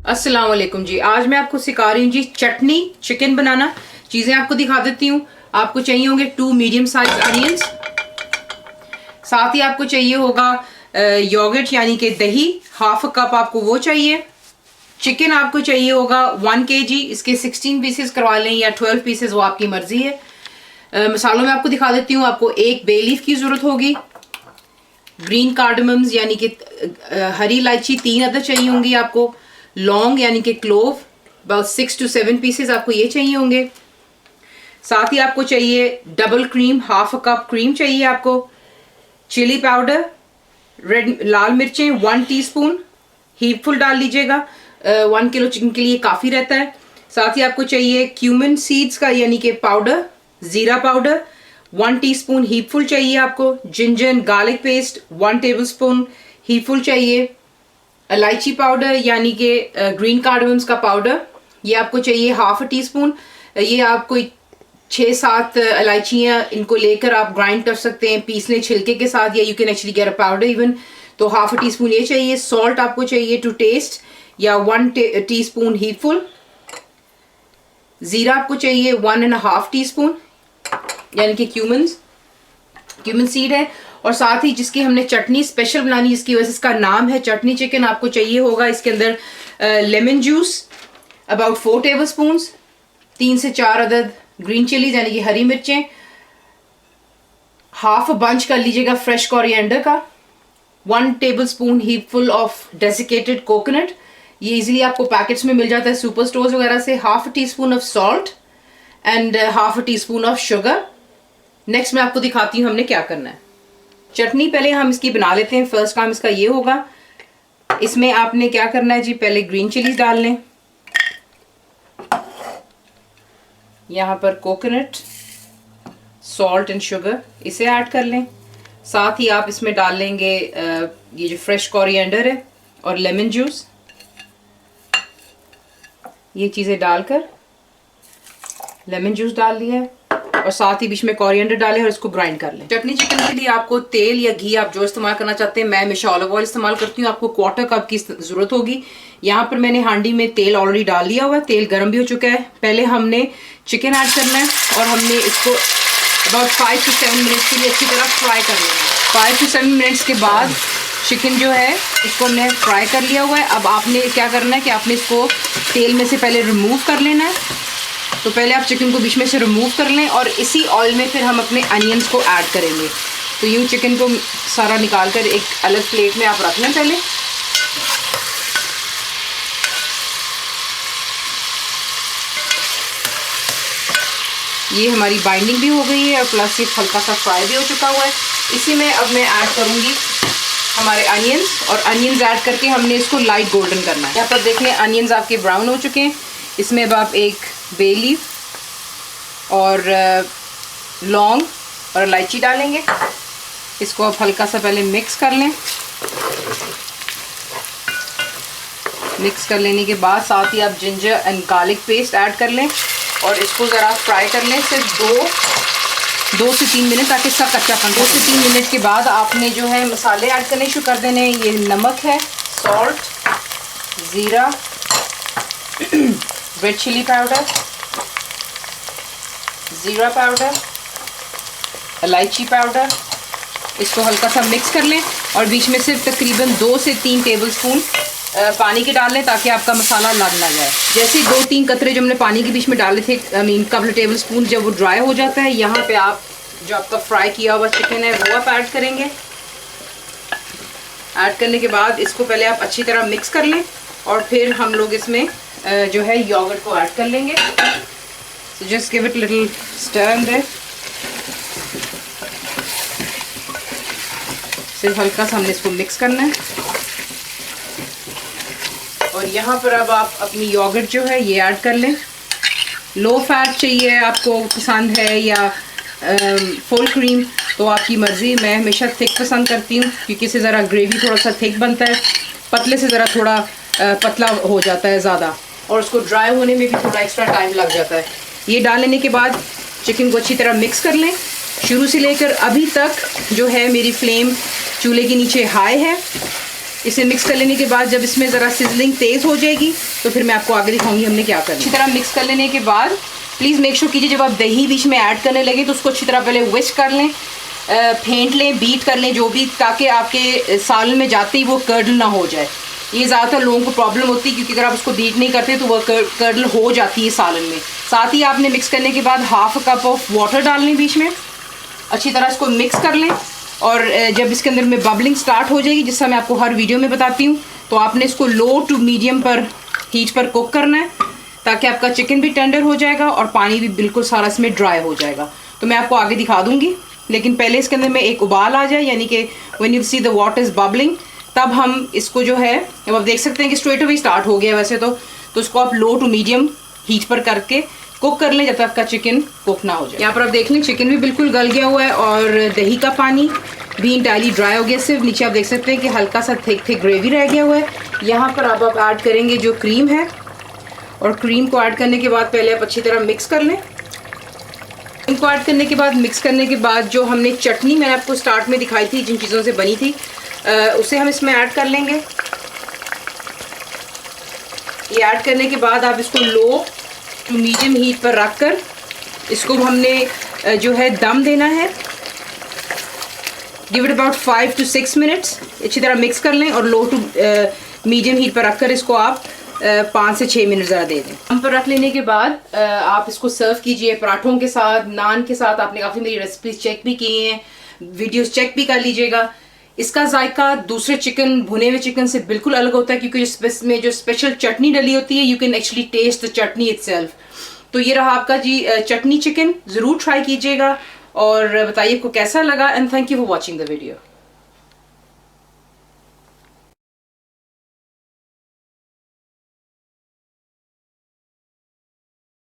अस्सलाम वालेकुम जी। आज मैं आपको सिखा रही हूँ जी चटनी चिकन बनाना। चीज़ें आपको दिखा देती हूँ। आपको चाहिए होंगे 2 मीडियम साइज अनियंस, साथ ही आपको चाहिए होगा योगर्ट यानी कि दही, हाफ कप आपको वो चाहिए। चिकन आपको चाहिए होगा 1 kg, इसके 16 पीसेस करवा लें या 12 पीसेस, वो आपकी मर्जी है। मसालों में आपको दिखा देती हूँ। आपको एक बे लीफ की ज़रूरत होगी, ग्रीन कार्डमम्स यानी कि हरी इलायची 3 अदद चाहिए होंगी आपको, लौंग यानी कि क्लोव अबाउट 6 to 7 पीसेस आपको ये चाहिए होंगे। साथ ही आपको चाहिए double cream, half cup cream चाहिए आपको, चिली पाउडर, रेड लाल मिर्चें 1 टीस्पून हीपफुल डाल लीजिएगा, 1 किलो चिकन के लिए काफ़ी रहता है। साथ ही आपको चाहिए क्यूमिन सीड्स का यानी कि पाउडर, ज़ीरा पाउडर 1 टीस्पून हीपफुल चाहिए आपको, ginger and garlic paste 1 tablespoon heapful चाहिए, इलायची पाउडर यानी कि ग्रीन कार्डमम्स का पाउडर ये आपको चाहिए हाफ टीस्पून। ये आपको 6-7 इलायचियाँ इनको लेकर आप ग्राइंड कर सकते हैं, पीस लें छिलके के साथ, या you can actually get a powder even. तो हाफ टीस्पून ये चाहिए। सॉल्ट आपको चाहिए टू टेस्ट या 1 टीस्पून हीपफुल। ज़ीरा आपको चाहिए 1.5 टीस्पून यानी कि क्यूमिन सीड है। और साथ ही जिसकी हमने चटनी स्पेशल बनानी, जिसकी वजह से इसका नाम है चटनी चिकन, आपको चाहिए होगा इसके अंदर लेमन जूस अबाउट 4 टेबलस्पून, 3 से 4 अदद ग्रीन चिलीज यानी कि हरी मिर्चें, हाफ बंच कर लीजिएगा फ्रेश कोरिएंडर का, 1 टेबलस्पून हीपफुल ऑफ डेसिकेटेड कोकोनट, ये इजीली आपको पैकेट्स में मिल जाता है सुपर स्टोर्स वगैरह से, half teaspoon of salt and half teaspoon of sugar. Next मैं आपको दिखाती हूँ हमने क्या करना है। चटनी पहले हम इसकी बना लेते हैं। फर्स्ट काम इसका ये होगा, इसमें आपने क्या करना है जी, पहले ग्रीन चिलीज डाल लें, यहाँ पर कोकोनट, सॉल्ट एंड शुगर इसे ऐड कर लें। साथ ही आप इसमें डाल लेंगे ये जो फ्रेश कोरिएंडर है और लेमन जूस, ये चीज़ें डालकर लेमन जूस डाल दिया है और साथ ही बीच में कोरिएंडर डालें और इसको ग्राइंड कर लें। चटनी चिकन के लिए आपको तेल या घी आप जो इस्तेमाल करना चाहते हैं, मैं हमेशा ऑलिव ऑयल इस्तेमाल करती हूँ। आपको 1/4 कप की ज़रूरत होगी। यहाँ पर मैंने हांडी में तेल ऑलरेडी डाल दिया हुआ है, तेल गर्म भी हो चुका है। पहले हमने चिकन ऐड करना है और हमने इसको अबाउट 5 to 7 मिनट्स के लिए अच्छी तरह फ्राई कर लेना है। 5 to 7 मिनट्स के बाद चिकन जो है इसको हमने फ्राई कर लिया हुआ है। अब आपने क्या करना है कि आपने इसको तेल में से पहले रिमूव कर लेना है। तो पहले आप चिकन को बीच में से रिमूव कर लें और इसी ऑयल में फिर हम अपने अनियंस को ऐड करेंगे। तो यूँ चिकन को सारा निकाल कर एक अलग प्लेट में आप रख लें पहले। ये हमारी बाइंडिंग भी हो गई है और प्लस ये हल्का सा फ्राई भी हो चुका हुआ है। इसी में अब मैं ऐड करूँगी हमारे अनियंस, और अनियंस ऐड करके हमने इसको लाइट गोल्डन करना है। यहाँ पर देख लें अनियंस आपके ब्राउन हो चुके हैं। इसमें अब आप एक बे लीफ और लौंग और इलायची डालेंगे। इसको आप हल्का सा पहले मिक्स कर लें। मिक्स कर लेने के बाद साथ ही आप ginger and garlic paste add कर लें और इसको ज़रा फ्राई कर लें सिर्फ 2 से 3 मिनट, ताकि इसका कच्चापन। 2 से 3 मिनट के बाद आपने जो है मसाले ऐड करने शुरू कर देने। ये नमक है, सॉल्ट, ज़ीरा, रेड चिली पाउडर, ज़ीरा पाउडर, इलायची पाउडर। इसको हल्का सा मिक्स कर लें और बीच में सिर्फ तकरीबन 2 से 3 टेबलस्पून पानी के डाल लें, ताकि आपका मसाला लग ना जाए। जैसे 2-3 कतरे जो हमने पानी के बीच में डाले थे, कपल टेबल स्पून, जब वो ड्राई हो जाता है, यहाँ पे आप जो आपका फ्राई किया हुआ चिकन है वो आप ऐड करेंगे। ऐड करने के बाद इसको पहले आप अच्छी तरह मिक्स कर लें और फिर हम लोग इसमें जो है योगर्ट को ऐड कर लेंगे। So just give it little stir in there. सिर्फ हल्का सा हमने इसको मिक्स करना है और यहाँ पर अब आप अपनी योगर्ट जो है ये ऐड कर लें। लो फैट चाहिए आपको पसंद है या फुल क्रीम, तो आपकी मर्ज़ी। मैं हमेशा थिक पसंद करती हूँ क्योंकि इससे ज़रा ग्रेवी थोड़ा सा थिक बनता है, पतले से ज़रा थोड़ा पतला हो जाता है ज़्यादा, और उसको ड्राई होने में भी थोड़ा एक्स्ट्रा टाइम लग जाता है। ये डाल लेने के बाद चिकन को अच्छी तरह मिक्स कर लें। शुरू से लेकर अभी तक जो है मेरी फ्लेम चूल्हे के नीचे हाई है। इसे मिक्स कर लेने के बाद जब इसमें ज़रा सिजलिंग तेज़ हो जाएगी तो फिर मैं आपको आगे दिखाऊंगी हमने क्या करना। अच्छी तरह मिक्स कर लेने के बाद प्लीज़ मेक श्योर कीजिए जब आप दही बीच में ऐड करने लगे तो उसको अच्छी तरह पहले विस्क कर लें, फेंट लें, बीट कर लें जो भी, ताकि आपके सालन में जाते ही वो कर्डल ना हो जाए। ये ज़्यादातर लोगों को प्रॉब्लम होती है क्योंकि अगर आप उसको बीट नहीं करते तो वो कर्डल हो जाती है सालन में। साथ ही आपने मिक्स करने के बाद हाफ कप ऑफ वाटर डाल लें बीच में, अच्छी तरह इसको मिक्स कर लें। और जब इसके अंदर में बबलिंग स्टार्ट हो जाएगी, जिससे मैं आपको हर वीडियो में बताती हूँ, तो आपने इसको लो टू मीडियम पर हीट पर कुक करना है ताकि आपका चिकन भी टेंडर हो जाएगा और पानी भी बिल्कुल सारा इसमें ड्राई हो जाएगा। तो मैं आपको आगे दिखा दूँगी, लेकिन पहले इसके अंदर में एक उबाल आ जाए, यानी कि when you see the water is bubbling, तब हम इसको जो है, अब आप देख सकते हैं कि स्ट्रेट अवे स्टार्ट हो गया वैसे तो इसको आप लो टू मीडियम हीट पर करके कुक कर लें जब तक आपका चिकन कुक ना हो जाए। यहाँ पर आप देख लें चिकन भी बिल्कुल गल गया हुआ है और दही का पानी भी इंटायरली ड्राई हो गया। सिर्फ नीचे आप देख सकते हैं कि हल्का सा थिक ग्रेवी रह गया हुआ है। यहाँ पर अब आप ऐड करेंगे जो क्रीम है, और क्रीम को ऐड करने के बाद पहले आप अच्छी तरह मिक्स कर लें। क्रीम को ऐड करने के बाद मिक्स करने के बाद जो हमने चटनी मैंने आपको स्टार्ट में दिखाई थी जिन चीज़ों से बनी थी, उसे हम इसमें ऐड कर लेंगे। ये ऐड करने के बाद आप इसको लो टू मीडियम हीट पर रख कर इसको हमने जो है दम देना है। Give it about 5 to 6 minutes. अच्छी तरह मिक्स कर लें और लो टू मीडियम हीट पर रखकर इसको आप 5 से 6 मिनट ज़रा दे दें। दम पर रख लेने के बाद आप इसको सर्व कीजिए पराठों के साथ, नान के साथ। आपने काफ़ी मेरी रेसिपीज चेक भी की हैं, वीडियोस चेक भी कर लीजिएगा। इसका जायका दूसरे चिकन, भुने हुए चिकन से बिल्कुल अलग होता है क्योंकि इसमें जो स्पेशल चटनी डली होती है, you can actually taste the chutney itself. तो ये रहा आपका जी चटनी चिकन, ज़रूर ट्राई कीजिएगा और बताइए आपको कैसा लगा। And thank you for watching the video.